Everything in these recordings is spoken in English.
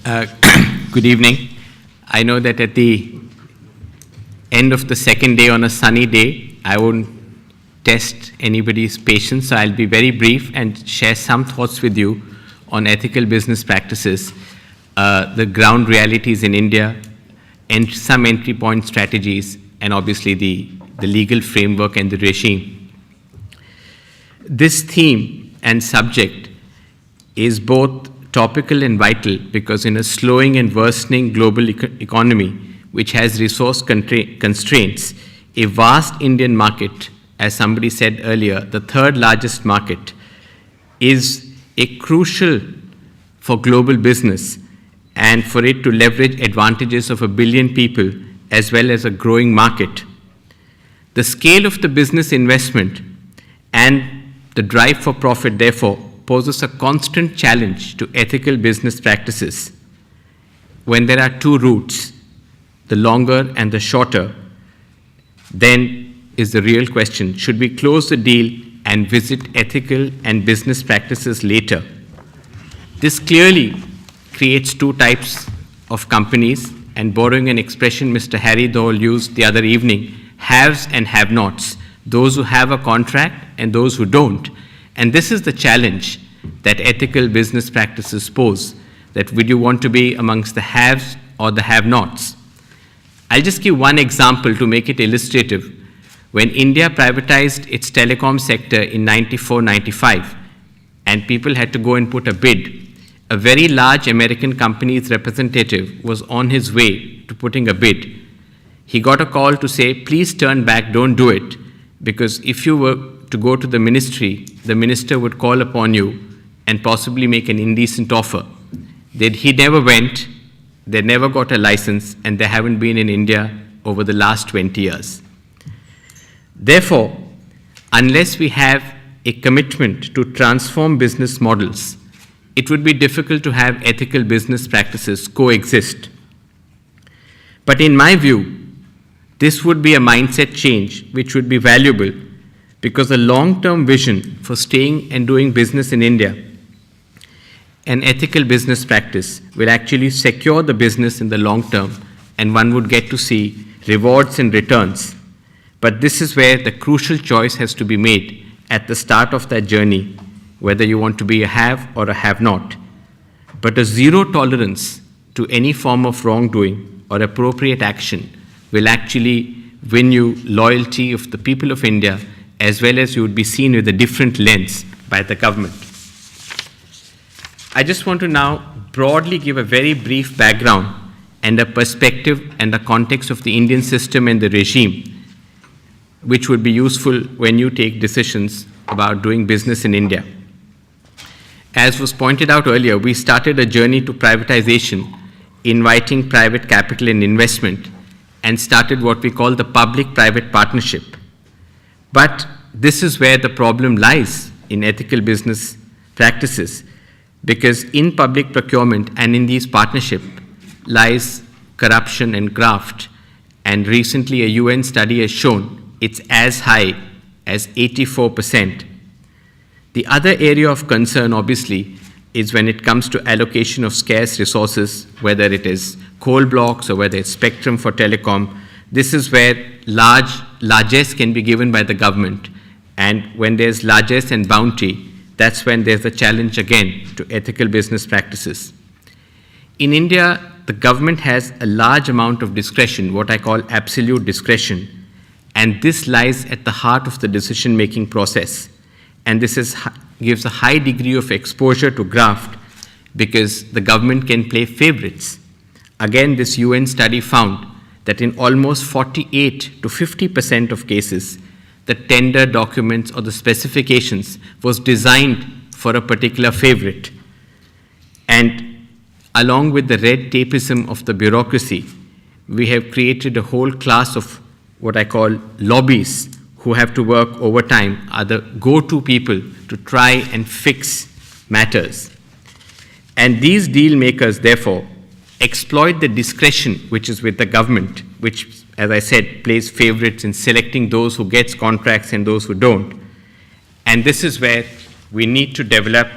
Uh, Good evening. I know that at the end of the second day on a sunny day, I won't test anybody's patience, so I'll be very brief and share some thoughts with you on ethical business practices, the ground realities in India, and some entry point strategies, and obviously the legal framework and the regime. This theme and subject is both topical and vital because in a slowing and worsening global economy, which has resource constraints, a vast Indian market, as somebody said earlier, the third largest market, is a crucial for global business and for it to leverage advantages of 1 billion people as well as a growing market. The scale of the business investment and the drive for profit, therefore, poses a constant challenge to ethical business practices. When there are two routes, the longer and the shorter, then is the real question, should we close the deal and visit ethical and business practices later? This clearly creates two types of companies, and borrowing an expression Mr. Harry Dole used the other evening, haves and have-nots, those who have a contract and those who don't. And this is the challenge that ethical business practices pose, that would you want to be amongst the haves or the have-nots? I'll just give one example to make it illustrative. When India privatized its telecom sector in 94-95, and people had to go and put a bid, a very large American company's representative was on his way to putting a bid. He got a call to say, please turn back, don't do it, because if you were to go to the ministry, the minister would call upon you and possibly make an indecent offer. He never went, they never got a license, and they haven't been in India over the last 20 years. Therefore, unless we have a commitment to transform business models, it would be difficult to have ethical business practices coexist. But in my view, this would be a mindset change which would be valuable because a long-term vision for staying and doing business in India, an ethical business practice will actually secure the business in the long term, and one would get to see rewards and returns. But this is where the crucial choice has to be made at the start of that journey, whether you want to be a have or a have-not. But a zero tolerance to any form of wrongdoing or appropriate action will actually win you loyalty of the people of India, as well as you would be seen with a different lens by the government. I just want to now broadly give a very brief background and a perspective and the context of the Indian system and the regime, which would be useful when you take decisions about doing business in India. As was pointed out earlier, we started a journey to privatization, inviting private capital and investment, and started what we call the public-private partnership. But this is where the problem lies in ethical business practices, because in public procurement and in these partnerships lies corruption and graft. And recently a UN study has shown it's as high as 84%. The other area of concern, obviously, is when it comes to allocation of scarce resources, whether it is coal blocks or whether it's spectrum for telecom. This is where largesse can be given by the government. And when there's largesse and bounty, that's when there's a challenge again to ethical business practices. In India, the government has a large amount of discretion, what I call absolute discretion, and this lies at the heart of the decision-making process. And this gives a high degree of exposure to graft because the government can play favorites. Again, this UN study found that in almost 48 to 50% of cases, the tender documents or the specifications was designed for a particular favorite. And along with the red tapeism of the bureaucracy, we have created a whole class of what I call lobbies who have to work overtime, are the go-to people to try and fix matters. And these deal makers, therefore, exploit the discretion which is with the government, which, as I said, plays favorites in selecting those who gets contracts and those who don't. And this is where we need to develop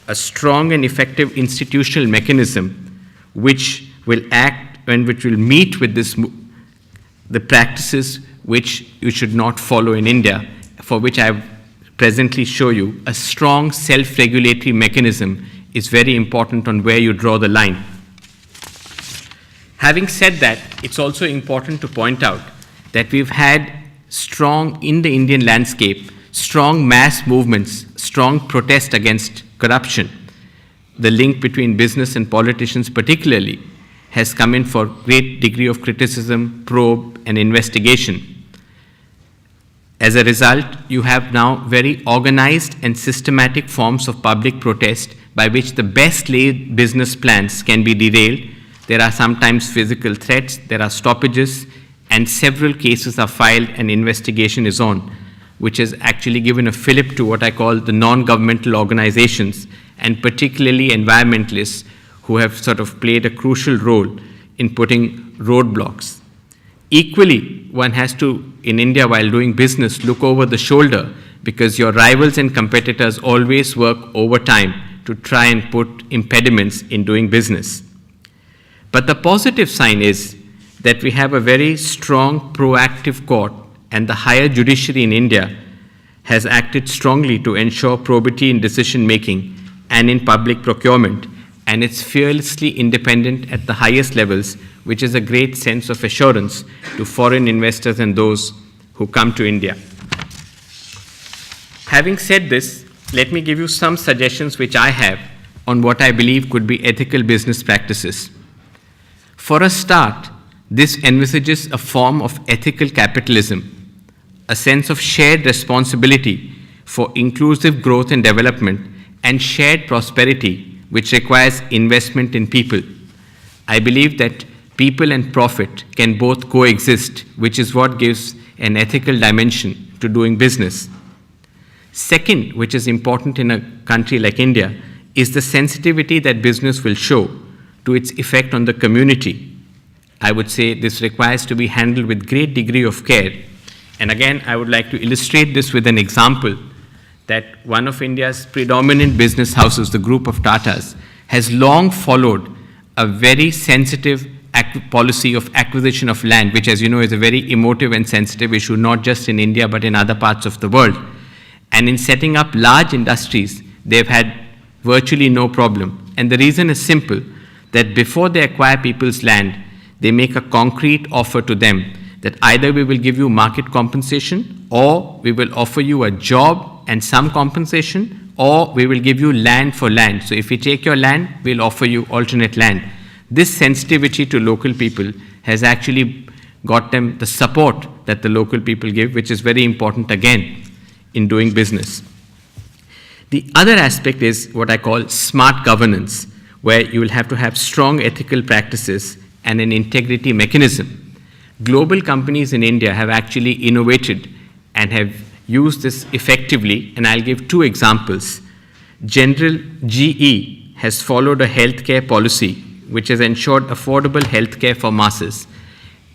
a strong and effective institutional mechanism which will act and which will meet with the practices which you should not follow in India, for which I presently show you. A strong self-regulatory mechanism is very important on where you draw the line. Having said that, it's also important to point out that we've had strong, in the Indian landscape, strong mass movements, strong protest against corruption. The link between business and politicians particularly has come in for great degree of criticism, probe, and investigation. As a result, you have now very organized and systematic forms of public protest by which the best laid business plans can be derailed. There are sometimes physical threats, there are stoppages, and several cases are filed and investigation is on, which has actually given a fillip to what I call the non-governmental organizations, and particularly environmentalists who have sort of played a crucial role in putting roadblocks. Equally, one has to, in India, while doing business, look over the shoulder, because your rivals and competitors always work overtime to try and put impediments in doing business. But the positive sign is that we have a very strong proactive court, and the higher judiciary in India has acted strongly to ensure probity in decision making and in public procurement, and it's fearlessly independent at the highest levels, which is a great sense of assurance to foreign investors and those who come to India. Having said this, let me give you some suggestions which I have on what I believe could be ethical business practices. For a start, this envisages a form of ethical capitalism, a sense of shared responsibility for inclusive growth and development and shared prosperity, which requires investment in people. I believe that people and profit can both coexist, which is what gives an ethical dimension to doing business. Second, which is important in a country like India, is the sensitivity that business will show to its effect on the community. I would say this requires to be handled with great degree of care. And again, I would like to illustrate this with an example that one of India's predominant business houses, the group of Tatas, has long followed a very sensitive policy of acquisition of land, which, as you know, is a very emotive and sensitive issue, not just in India, but in other parts of the world. And in setting up large industries, they've had virtually no problem. And the reason is simple, that before they acquire people's land, they make a concrete offer to them that either we will give you market compensation, or we will offer you a job and some compensation, or we will give you land for land. So if we take your land, we'll offer you alternate land. This sensitivity to local people has actually got them the support that the local people give, which is very important again in doing business. The other aspect is what I call smart governance, where you will have to have strong ethical practices and an integrity mechanism. Global companies in India have actually innovated and have used this effectively, and I'll give two examples. General GE has followed a healthcare policy which has ensured affordable healthcare for masses,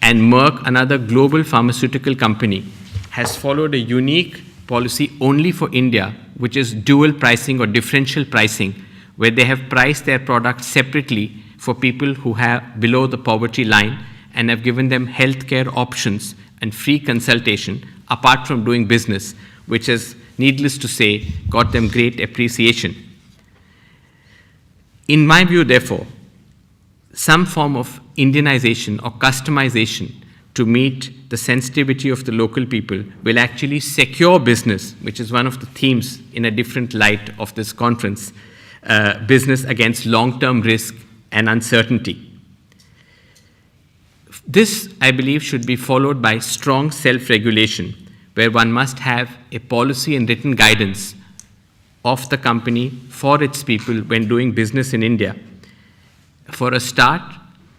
and Merck, another global pharmaceutical company, has followed a unique policy only for India, which is dual pricing or differential pricing, where they have priced their products separately for people who have below the poverty line and have given them healthcare options and free consultation apart from doing business, which has, needless to say, got them great appreciation. In my view, therefore, some form of Indianization or customization to meet the sensitivity of the local people will actually secure business, which is one of the themes in a different light of this conference, business against long-term risk and uncertainty. This, I believe, should be followed by strong self-regulation, where one must have a policy and written guidance of the company for its people when doing business in India. For a start,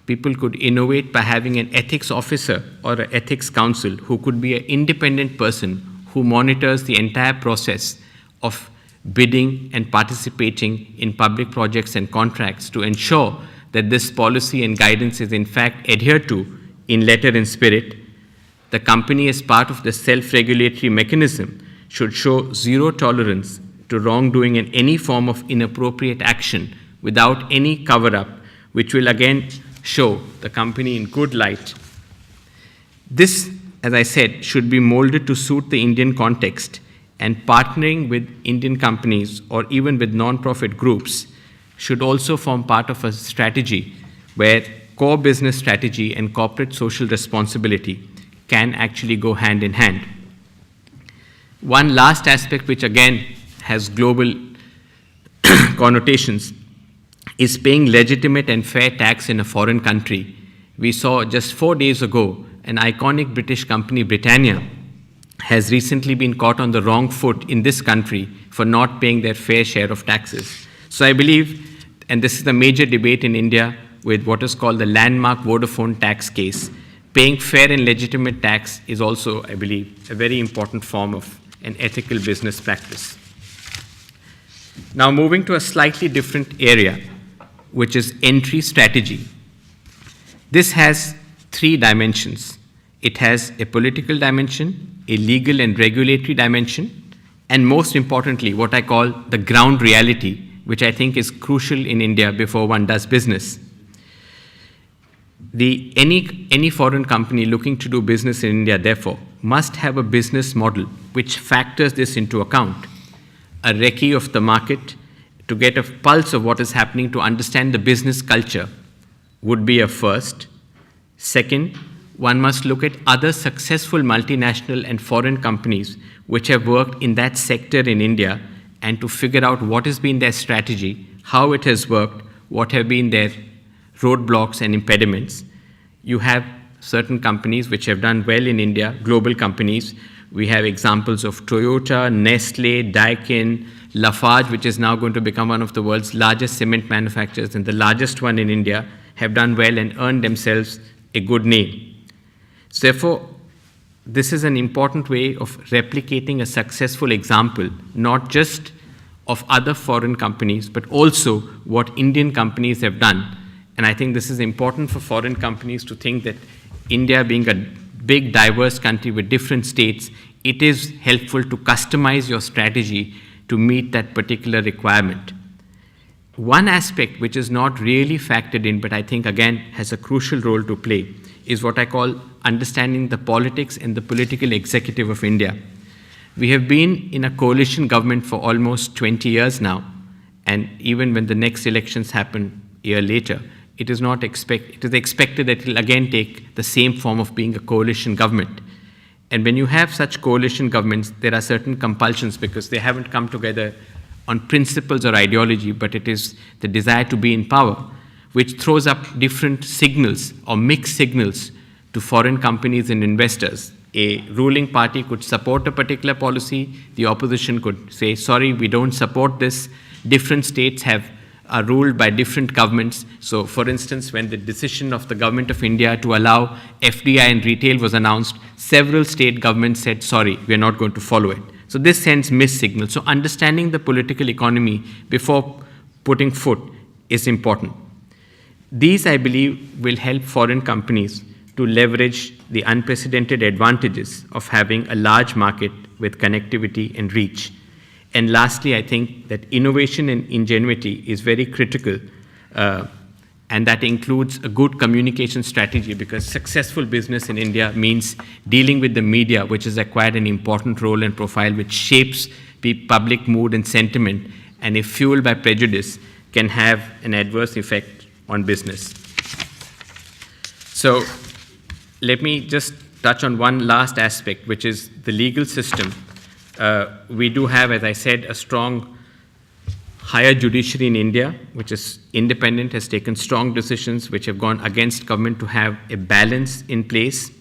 people could innovate by having an ethics officer or an ethics council who could be an independent person who monitors the entire process of bidding and participating in public projects and contracts to ensure that this policy and guidance is in fact adhered to in letter and spirit. The company, as part of the self-regulatory mechanism, should show zero tolerance to wrongdoing and any form of inappropriate action without any cover-up, which will again show the company in good light. This, as I said, should be molded to suit the Indian context, and partnering with Indian companies or even with non-profit groups should also form part of a strategy where core business strategy and corporate social responsibility can actually go hand in hand. One last aspect, which again has global connotations, is paying legitimate and fair tax in a foreign country. We saw just 4 days ago an iconic British company, Britannia, has recently been caught on the wrong foot in this country for not paying their fair share of taxes. So I believe, and this is the major debate in India with what is called the landmark Vodafone tax case, paying fair and legitimate tax is also, I believe, a very important form of an ethical business practice. Now moving to a slightly different area, which is entry strategy. This has 3 dimensions. It has a political dimension, a legal and regulatory dimension, and most importantly, what I call the ground reality, which I think is crucial in India before one does business. Any foreign company looking to do business in India, therefore, must have a business model which factors this into account. A recce of the market to get a pulse of what is happening, to understand the business culture, would be a first. Second, one must look at other successful multinational and foreign companies which have worked in that sector in India, and to figure out what has been their strategy, how it has worked, what have been their roadblocks and impediments. You have certain companies which have done well in India, global companies. We have examples of Toyota, Nestle, Daikin, Lafarge, which is now going to become one of the world's largest cement manufacturers and the largest one in India, have done well and earned themselves a good name. So therefore, this is an important way of replicating a successful example, not just of other foreign companies, but also what Indian companies have done. And I think this is important for foreign companies to think that India, being a big, diverse country with different states, it is helpful to customize your strategy to meet that particular requirement. One aspect which is not really factored in, but I think again has a crucial role to play, is what I call understanding the politics and the political executive of India. We have been in a coalition government for almost 20 years now, and even when the next elections happen a year later, it is expected that it will again take the same form of being a coalition government. And when you have such coalition governments, there are certain compulsions because they haven't come together on principles or ideology, but it is the desire to be in power, which throws up different signals or mixed signals to foreign companies and investors. A ruling party could support a particular policy, the opposition could say, sorry, we don't support this. Different states are ruled by different governments. So for instance, when the decision of the government of India to allow FDI in retail was announced, several state governments said, sorry, we are not going to follow it. So this sends mixed signals. So understanding the political economy before putting foot is important. These, I believe, will help foreign companies to leverage the unprecedented advantages of having a large market with connectivity and reach. And lastly, I think that innovation and ingenuity is very critical, and that includes a good communication strategy, because successful business in India means dealing with the media, which has acquired an important role and profile, which shapes public mood and sentiment, and if fueled by prejudice, can have an adverse effect on business. So let me just touch on one last aspect, which is the legal system. We do have, as I said, a strong higher judiciary in India, which is independent, has taken strong decisions which have gone against government to have a balance in place.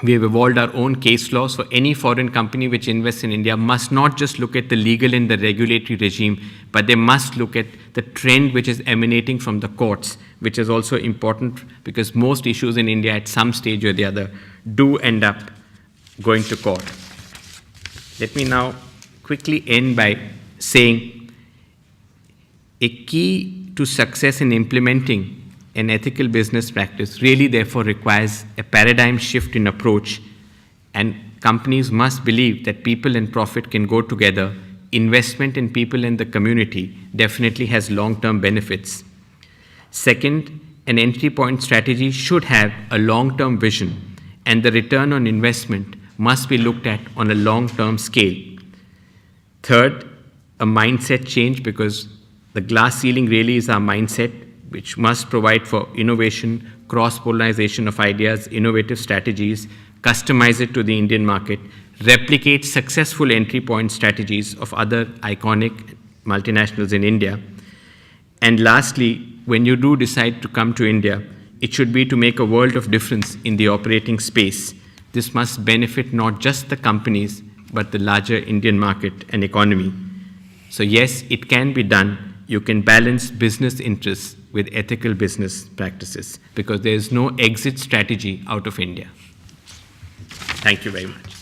We have evolved our own case laws. So any foreign company which invests in India must not just look at the legal and the regulatory regime, but they must look at the trend which is emanating from the courts, which is also important because most issues in India at some stage or the other do end up going to court. Let me now quickly end by saying a key to success in implementing an ethical business practice really therefore requires a paradigm shift in approach, and companies must believe that people and profit can go together. Investment in people and the community definitely has long-term benefits. Second, an entry point strategy should have a long-term vision, and the return on investment must be looked at on a long-term scale. Third, a mindset change, because the glass ceiling really is our mindset, which must provide for innovation, cross-pollination of ideas, innovative strategies, customize it to the Indian market, replicate successful entry point strategies of other iconic multinationals in India. And lastly, when you do decide to come to India, it should be to make a world of difference in the operating space. This must benefit not just the companies, but the larger Indian market and economy. So yes, it can be done. You can balance business interests with ethical business practices, because there is no exit strategy out of India. Thank you very much.